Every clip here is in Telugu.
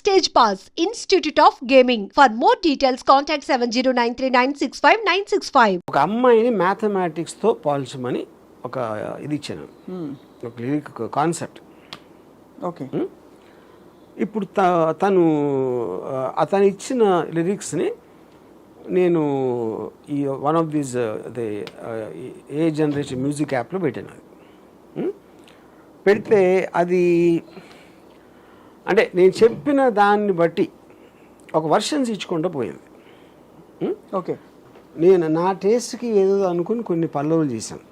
Stage Pass, Institute of Gaming. For more details, contact 709396596. ఒక అమ్మాయిని మ్యాథమెటిక్స్తో పోల్చమని ఒక ఇది ఇచ్చాను, ఒక లిరిక్ కాన్సెప్ట్. ఓకే. ఇప్పుడు అతను ఇచ్చిన లిరిక్స్ని నేను ఈ one of these A generation music యాప్లో పెట్టాను. అది పెడితే అది అంటే నేను చెప్పిన దాన్ని బట్టి ఒక వర్షన్స్ ఇచ్చుకుంటూ పోయింది. ఓకే. నేను నా టేస్ట్కి ఏదో అనుకుని కొన్ని పల్లవులు చేశాను.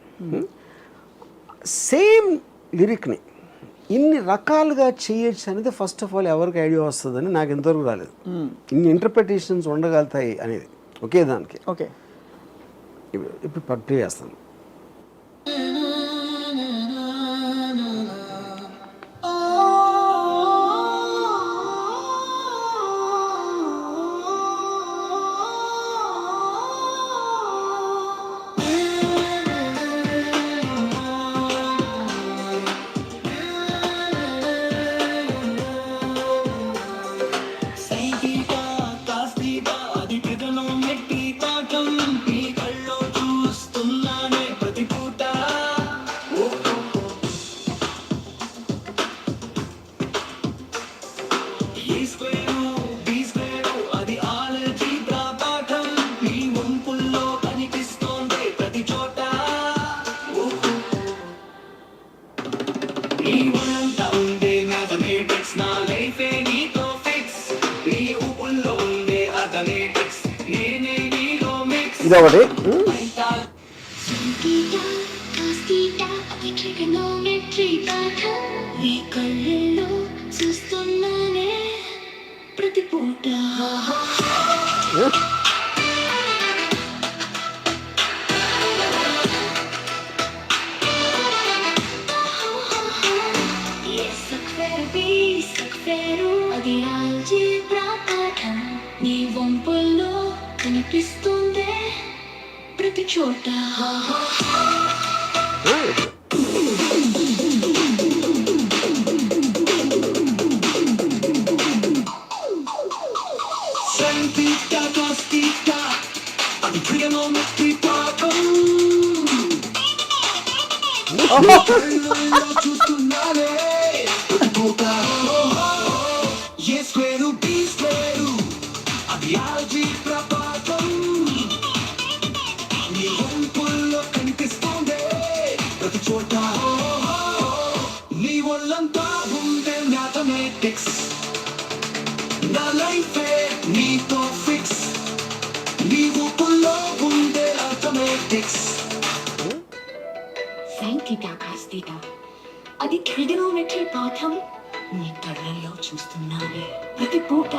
సేమ్ లిరిక్ని ఇన్ని రకాలుగా చేయొచ్చు అనేది ఫస్ట్ ఆఫ్ ఆల్ ఎవరికి ఐడియా వస్తుందని నాకు ఎంతవరకు రాలేదు. ఇన్ని ఇంటర్ప్రిటేషన్స్ ఉండగలుగుతాయి అనేది ఒకే దానికి. ఓకే. ఇప్పుడు ప్లే చేస్తాను. ఇదొకటి. నీ వంపుల్లో కనిపిస్తుందే ప్రతి చోట. అది ట్రిగనోమెట్రీ పాఠం, నీ కళ్ళల్లో చూస్తున్నానే ప్రతి పూట.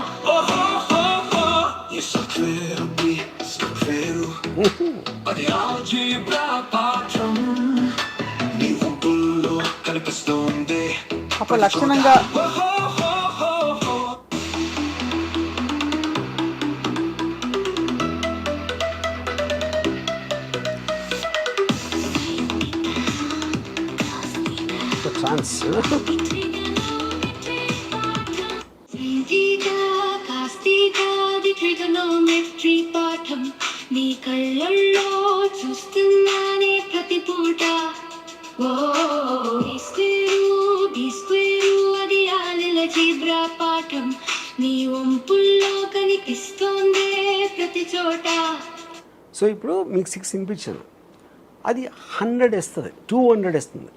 అది ఆల్జీబ్రా పాఠం, నీ వంపుల్లో కనిపిస్తుంది ఒక లక్షణంగా. ట్రిగనోమెట్రీ పాఠం, నీ కళ్ళల్లో చూస్తున్నానే ప్రతి పూట. అది ఆల్జీబ్రా పాఠం, నీ వంపుల్లో కనిపిస్తోందే ప్రతి చోట. సో ఇప్పుడు మీకు 6 వినిపించాను, అది 100 వేస్తుంది, 200 వేస్తుంది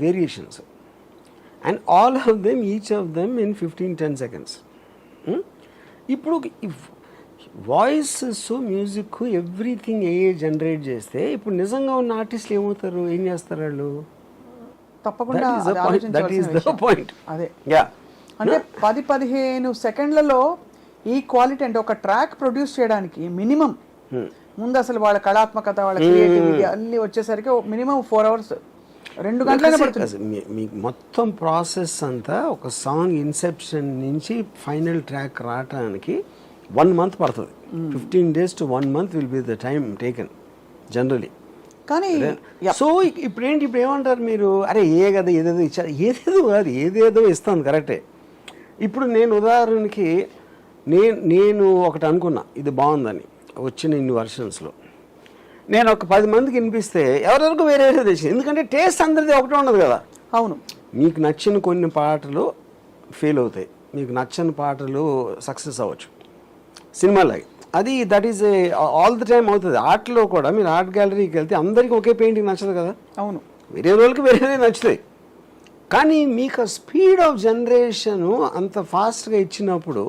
variations. And all of them, each of them in 15-10 seconds. ఇప్పుడు వాయిస్ మ్యూజిక్ ఎవ్రీథింగ్ జనరేట్ చేస్తే ఇప్పుడు నిజంగా ఉన్న ఆర్టిస్టులు ఏమవుతారు, ఏం చేస్తారు వాళ్ళు? తప్పకుండా అదే అంటే 10-15 సెకండ్లలో ఈ క్వాలిటీ, అంటే ఒక ట్రాక్ ప్రొడ్యూస్ చేయడానికి మినిమం ముందు అసలు వాళ్ళ కళాత్మకత, వాళ్ళ క్రియేటివిటీ అన్ని వచ్చేసరికి మినిమం 4 hours, 2 గంటలనే పడుతుంది. మీకు మొత్తం ప్రాసెస్ అంతా ఒక సాంగ్ ఇన్సెప్షన్ నుంచి ఫైనల్ ట్రాక్ రావడానికి 1 month పడుతుంది. 15 days to 1 month will be the time taken generally. కానీ సో ఇప్పుడు ఏమంటారు మీరు, అరే కదా ఏదేదో ఇచ్చారు, ఏదేదో కాదు, ఏదేదో ఇస్తాను కరెక్టే. ఇప్పుడు నేను ఉదాహరణకి నేను ఒకటి అనుకున్నా ఇది బాగుందని వచ్చిన ఇన్ని వర్షన్స్లో నేను ఒక 10 మందికి వినిపిస్తే ఎవరెవరికి వేరే వేరే తెచ్చింది. ఎందుకంటే టేస్ట్ అందరిది ఒకటే ఉండదు కదా. అవును, మీకు నచ్చిన కొన్ని పాటలు ఫెయిల్ అవుతాయి, మీకు నచ్చని పాటలు సక్సెస్ అవ్వచ్చు సినిమాలాగా. అది that is all the time అవుతుంది. ఆర్ట్లో కూడా మీరు ఆర్ట్ గ్యాలరీకి వెళ్తే అందరికీ ఒకే పెయింటింగ్ నచ్చదు కదా. అవును, వేరే రోజులకి వేరేదే నచ్చుతాయి. కానీ మీకు స్పీడ్ ఆఫ్ జనరేషన్ అంత ఫాస్ట్గా ఇచ్చినప్పుడు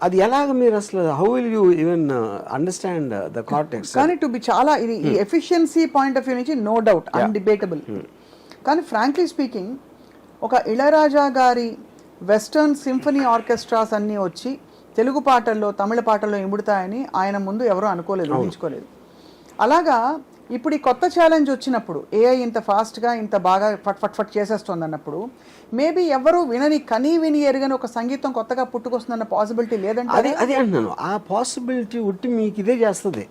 అది ఎలాగ మీరు అసలు how will you even understand the cortex? కానీ టు బి చాలా ఇది ఈ ఎఫిషియన్సీ పాయింట్ ఆఫ్ వ్యూ నుంచి నో డౌట్ అన్డిబేటబుల్. కానీ ఫ్రాంక్లీ స్పీకింగ్ ఒక ఇళయరాజా గారి వెస్టర్న్ సింఫనీ ఆర్కెస్ట్రాస్ అన్నీ వచ్చి తెలుగు పాటల్లో తమిళ పాటల్లో ఇముడుతాయని ఆయన ముందు ఎవరూ అనుకోలేదు, ఊహించుకోలేదు. అలాగా ఇప్పుడు ఈ కొత్త ఛాలెంజ్ వచ్చినప్పుడు ఏఐ ఇంత ఫాస్ట్గా ఇంత బాగా ఫట్ ఫట్ ఫట్ చేసేస్తుంది అన్నప్పుడు మేబీ ఎవరు కనీ విని ఎరగని ఒక సంగీతం కొత్తగా పుట్టుకొస్తుందన్న పాసిబిలిటీ లేదంటే అదే అంటున్నాను. ఆ పాసిబిలిటీ ఉట్టి మీకు ఇదే చేస్తుంది,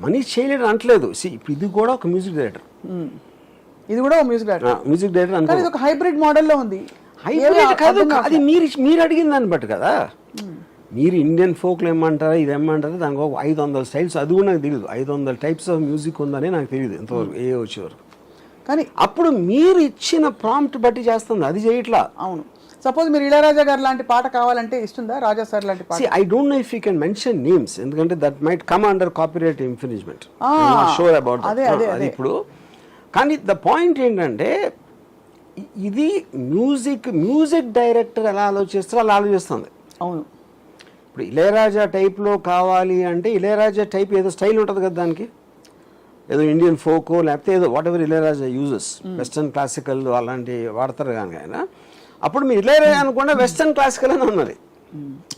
మనీష్ చేయలేడు అంటలేదు. ఇప్పుడు ఇది కూడా ఒక మ్యూజిక్ డైరెక్టర్, ఇది కూడా మ్యూజిక్ డైరెక్టర్ అంటే ఇది ఒక హైబ్రిడ్ మోడల్లో ఉంది. హైబ్రిడ్ కాదు, అది మీరు అడిగిన దాన్ని బట్టి కదా. మీరు ఇండియన్ ఫోక్లో ఏమంటారా ఇది ఏమంటారా దానికి ఒక 500 స్టైల్స్, అది కూడా నాకు తెలియదు. 500 టైప్స్ ఆఫ్ మ్యూజిక్ ఉందని నాకు తెలియదు ఇంతవరకు ఏ వచ్చేవరకు. కానీ అప్పుడు మీరు ఇచ్చిన ప్రాంప్ట్ బట్టి చేస్తుంది, అది చేయట్లా. అవును, సపోజ్ మీరు ఇళయరాజా గారు లాంటి పాట కావాలంటే ఇస్తుందా, రాజా సార్ లాంటి పాట? I don't know if you can mention names, ఎందుకంటే that might come under copyright infringement. Sure about అది ఇప్పుడు. కానీ ద పాయింట్ ఏంటంటే ఇది మ్యూజిక్ డైరెక్టర్ ఎలా ఆలోచిస్తారో అలా ఆలోచిస్తుంది. అవును, ఇప్పుడు ఇళయరాజా టైప్లో కావాలి అంటే ఇళయరాజా టైప్ ఏదో స్టైల్ ఉంటుంది కదా, దానికి ఏదో ఇండియన్ ఫోకో లేకపోతే ఏదో what ever Ilaiyaraaja uses, western classical అలాంటివి వాడతారు కానీ ఆయన. అప్పుడు మీరు ఇళయరాజా అనుకుండా వెస్టర్న్ క్లాసికల్ అని ఉన్నది.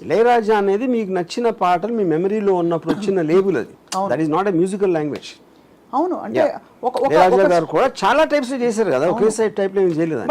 ఇళయరాజా అనేది మీకు నచ్చిన పాటలు మీ మెమరీలో ఉన్నప్పుడు వచ్చిన లేబుల్, అది that is not a musical language. అవును, అంటే ఇళయరాజా గారు కూడా చాలా టైప్స్ చేశారు కదా, ఒకే సైడ్ టైప్లో ఏం చేయలేదు.